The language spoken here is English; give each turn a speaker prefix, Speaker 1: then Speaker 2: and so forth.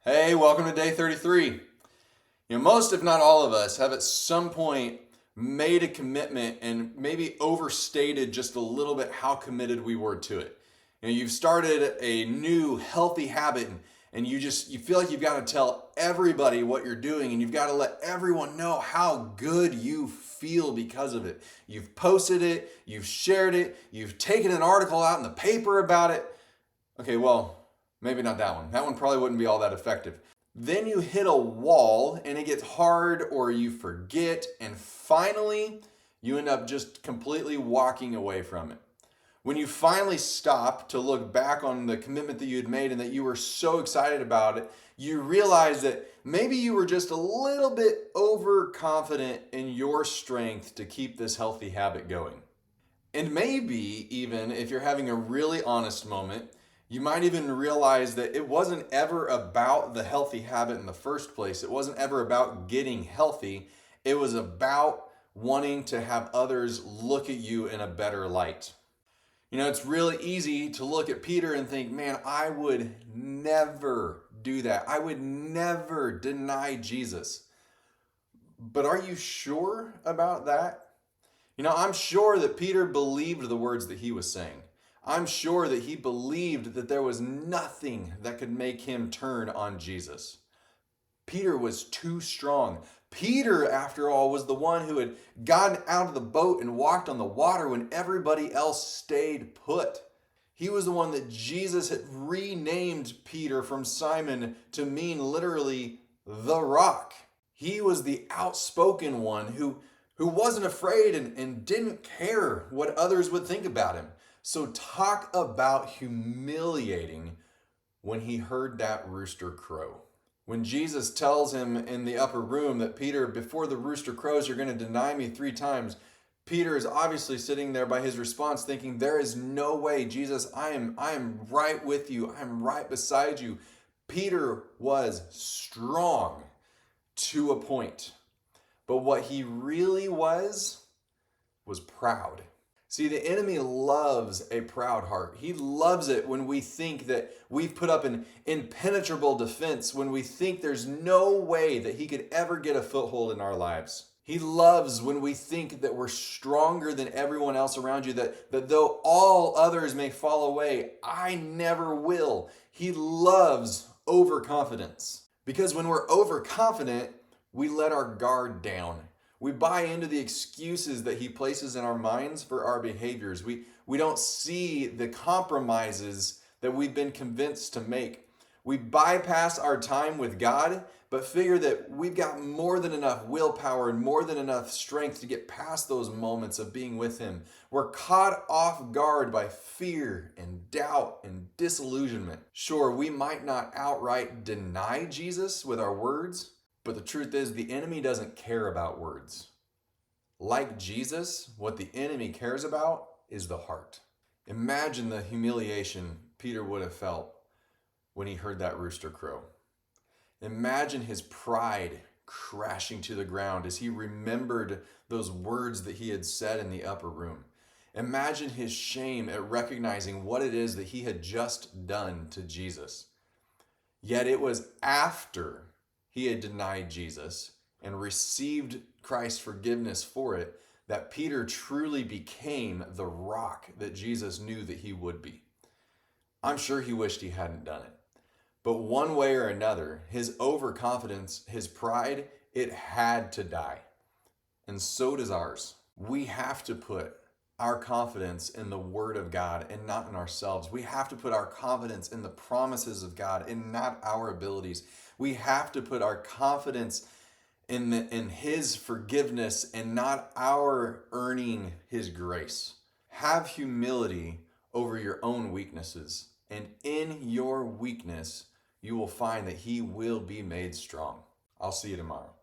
Speaker 1: Hey, welcome to day 33. Most, if not all of us, have at some point made a commitment and maybe overstated just a little bit how committed we were to it. You've started a new healthy habit and you feel like you've got to tell everybody what you're doing and you've got to let everyone know how good you feel because of it. You've posted it, you've shared it, you've taken an article out in the paper about it. Okay, well, maybe not that one. That one probably wouldn't be all that effective. Then you hit a wall and it gets hard or you forget, and finally you end up just completely walking away from it. When you finally stop to look back on the commitment that you had made and that you were so excited about it, you realize that maybe you were just a little bit overconfident in your strength to keep this healthy habit going. And maybe even if you're having a really honest moment, you might even realize that it wasn't ever about the healthy habit in the first place. It wasn't ever about getting healthy. It was about wanting to have others look at you in a better light. It's really easy to look at Peter and think, man, I would never do that. I would never deny Jesus. But are you sure about that? I'm sure that Peter believed the words that he was saying. I'm sure that he believed that there was nothing that could make him turn on Jesus. Peter was too strong. Peter, after all, was the one who had gotten out of the boat and walked on the water when everybody else stayed put. He was the one that Jesus had renamed Peter from Simon to mean literally the rock. He was the outspoken one who wasn't afraid and didn't care what others would think about him. So talk about humiliating when he heard that rooster crow. When Jesus tells him in the upper room that Peter, before the rooster crows, you're going to deny me 3 times. Peter is obviously sitting there by his response thinking, there is no way, Jesus, I am right with you. I'm right beside you. Peter was strong to a point. But what he really was proud. See, the enemy loves a proud heart. He loves it when we think that we've put up an impenetrable defense, when we think there's no way that he could ever get a foothold in our lives. He loves when we think that we're stronger than everyone else around you, that though all others may fall away, I never will. He loves overconfidence. Because when we're overconfident, we let our guard down. We buy into the excuses that he places in our minds for our behaviors. We don't see the compromises that we've been convinced to make. We bypass our time with God, but figure that we've got more than enough willpower and more than enough strength to get past those moments of being with him. We're caught off guard by fear and doubt and disillusionment. Sure, we might not outright deny Jesus with our words, but the truth is, the enemy doesn't care about words. Like Jesus, what the enemy cares about is the heart. Imagine the humiliation Peter would have felt when he heard that rooster crow. Imagine his pride crashing to the ground as he remembered those words that he had said in the upper room. Imagine his shame at recognizing what it is that he had just done to Jesus. Yet it was after he had denied Jesus and received Christ's forgiveness for it that Peter truly became the rock that Jesus knew that he would be. I'm sure he wished he hadn't done it. But one way or another, his overconfidence, his pride, it had to die. And so does ours. We have to put our confidence in the Word of God and not in ourselves. We have to put our confidence in the promises of God and not our abilities. We have to put our confidence in His forgiveness and not our earning His grace. Have humility over your own weaknesses, and in your weakness, you will find that He will be made strong. I'll see you tomorrow.